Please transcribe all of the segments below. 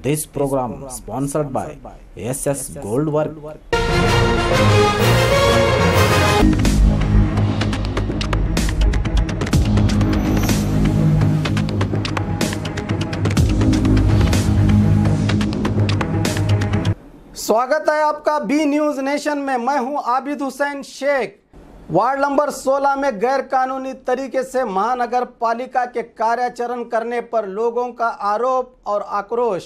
This program sponsored by SS Gold Work. स्वागत है आपका बी न्यूज नेशन में। मैं हूं आबिद हुसैन शेख। वार्ड नंबर 16 में गैर कानूनी तरीके से महानगर पालिका के कार्याचरण करने पर लोगों का आरोप और आक्रोश।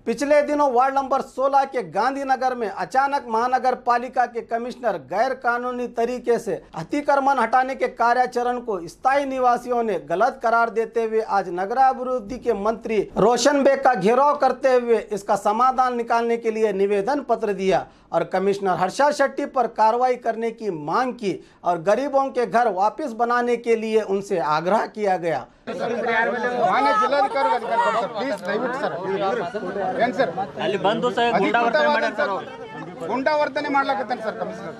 पिछले दिनों वार्ड नंबर 16 के गांधीनगर में अचानक महानगर पालिका के कमिश्नर गैर कानूनी तरीके से अतिक्रमण हटाने के कार्याचरण को स्थायी निवासियों ने गलत करार देते हुए आज नगराभिवृद्धि के मंत्री रोशन बेग का घेराव करते हुए इसका समाधान निकालने के लिए निवेदन पत्र दिया और कमिश्नर हर्षा शेट्टी पर कार्रवाई करने की मांग की और गरीबों के घर वापस बनाने के लिए उनसे आग्रह किया गया। ಗುಂಡಾವರ್ತನೆ ಮಾಡ್ಲಕತ್ತಾನೆ ಸರ್ ಕಮಿಷನರ್,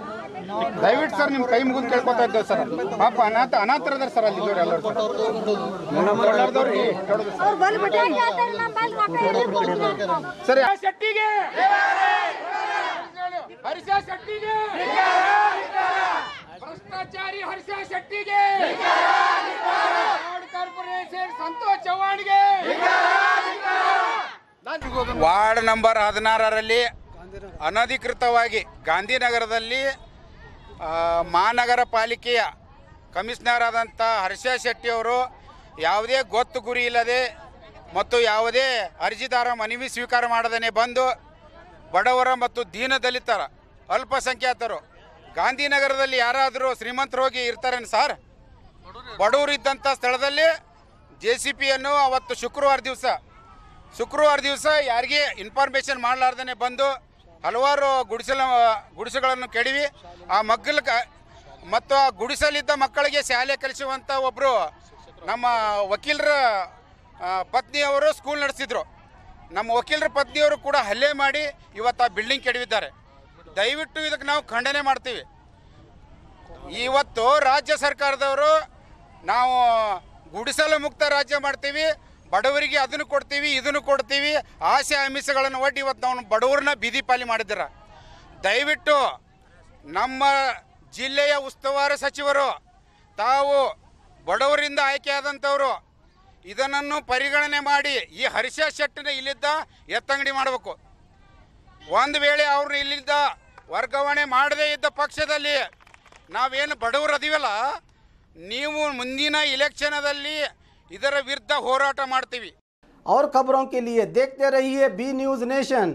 ದಯವಿಟ್ಟು ಸರ್ ನಿಮ್ ಕೈ ಮುಗಿದು ಕೇಳ್ಕೊತಾ ಇದ್ದೇವೆ ಸರ್. ಪಾಪ ಅನಾಥರದಾರ ಸರ್ ಅಲ್ಲಿ ಎಲ್ಲರೂ ಸರ್. ಶೆಟ್ಟಿಗೆ ಹರ್ಷ ಶೆಟ್ಟಿಗೆ, ಭ್ರಷ್ಟಾಚಾರಿ ಹರ್ಷ ಶೆಟ್ಟಿಗೆ, ಕಾರ್ಪೊರೇಷನ್ ಸಂತೋಷ್ ಚವ್ಹಾಣ್ಗೆ. ವಾರ್ಡ್ ನಂಬರ್ 16ರಲ್ಲಿ ಅನಧಿಕೃತವಾಗಿ ಗಾಂಧಿನಗರದಲ್ಲಿ ಮಹಾನಗರ ಪಾಲಿಕೆಯ ಕಮಿಷನರ್ ಆದಂಥ ಹರ್ಷ ಶೆಟ್ಟಿ ಅವರು ಯಾವುದೇ ಗೊತ್ತು ಗುರಿ ಇಲ್ಲದೆ ಮತ್ತು ಯಾವುದೇ ಅರ್ಜಿದಾರ ಮನವಿ ಸ್ವೀಕಾರ ಮಾಡದೇ ಬಂದು ಬಡವರ ಮತ್ತು ದೀನದಲಿತರ ಅಲ್ಪಸಂಖ್ಯಾತರು ಗಾಂಧಿನಗರದಲ್ಲಿ ಯಾರಾದರೂ ಶ್ರೀಮಂತರು ಹೋಗಿ ಇರ್ತಾರೇನು ಸರ್? ಬಡವರು ಇದ್ದಂಥ ಸ್ಥಳದಲ್ಲಿ JCPಯನ್ನು ಅವತ್ತು ಶುಕ್ರವಾರ ದಿವಸ ಯಾರಿಗೆ ಇನ್ಫಾರ್ಮೇಷನ್ ಮಾಡಲಾರ್ದೇ ಬಂದು ಹಲವಾರು ಗುಡಿಸಗಳನ್ನು ಕೆಡವಿ ಆ ಮತ್ತು ಆ ಗುಡಿಸಲಿದ್ದ ಮಕ್ಕಳಿಗೆ ಶಾಲೆ ಕಲಿಸುವಂಥ ಒಬ್ಬರು ನಮ್ಮ ವಕೀಲರ ಪತ್ನಿಯವರು ಸ್ಕೂಲ್ ನಡೆಸಿದರು. ನಮ್ಮ ವಕೀಲರ ಪತ್ನಿಯವರು ಕೂಡ ಹಲ್ಲೆ ಮಾಡಿ ಇವತ್ತು ಆ ಬಿಲ್ಡಿಂಗ್ ಕೆಡವಿದ್ದಾರೆ. ದಯವಿಟ್ಟು ಇದಕ್ಕೆ ನಾವು ಖಂಡನೆ ಮಾಡ್ತೀವಿ. ಇವತ್ತು ರಾಜ್ಯ ಸರ್ಕಾರದವರು ನಾವು ಗುಡಿಸಲು ಮುಕ್ತ ರಾಜ್ಯ ಮಾಡ್ತೀವಿ, ಬಡವರಿಗೆ ಅದನ್ನು ಕೊಡ್ತೀವಿ ಇದನ್ನು ಕೊಡ್ತೀವಿ, ಆಸೆ ಆಮಿಷಗಳನ್ನು ಒಡ್ಡಿ ಇವತ್ತು ನಾವು ಬಡವರನ್ನ ಬೀದಿ ಪಾಲಿ ಮಾಡಿದ್ದೀರ. ದಯವಿಟ್ಟು ನಮ್ಮ ಜಿಲ್ಲೆಯ ಉಸ್ತುವಾರಿ ಸಚಿವರು ತಾವು ಬಡವರಿಂದ ಆಯ್ಕೆಯಾದಂಥವರು ಇದನ್ನು ಪರಿಗಣನೆ ಮಾಡಿ ಈ ಹರ್ಷ ಶೆಟ್ಟಿನ ಇಲ್ಲಿದ್ದ ಎತ್ತಂಗಡಿ ಮಾಡಬೇಕು. ಒಂದು ವೇಳೆ ಅವ್ರನ್ನ ಇಲ್ಲಿದ್ದ ವರ್ಗಾವಣೆ ಮಾಡದೇ ಇದ್ದ ಪಕ್ಷದಲ್ಲಿ ನಾವೇನು ಬಡವರು ಅದೀವಲ್ಲ, ನೀವು ಮುಂದಿನ ಇಲೆಕ್ಷನದಲ್ಲಿ ಇದರ ವಿರುದ್ಧ ಹೋರಾಟ ಮಾಡ್ತೀವಿ. और खबरों के लिए देखते रहिए बी न्यूज नेशन।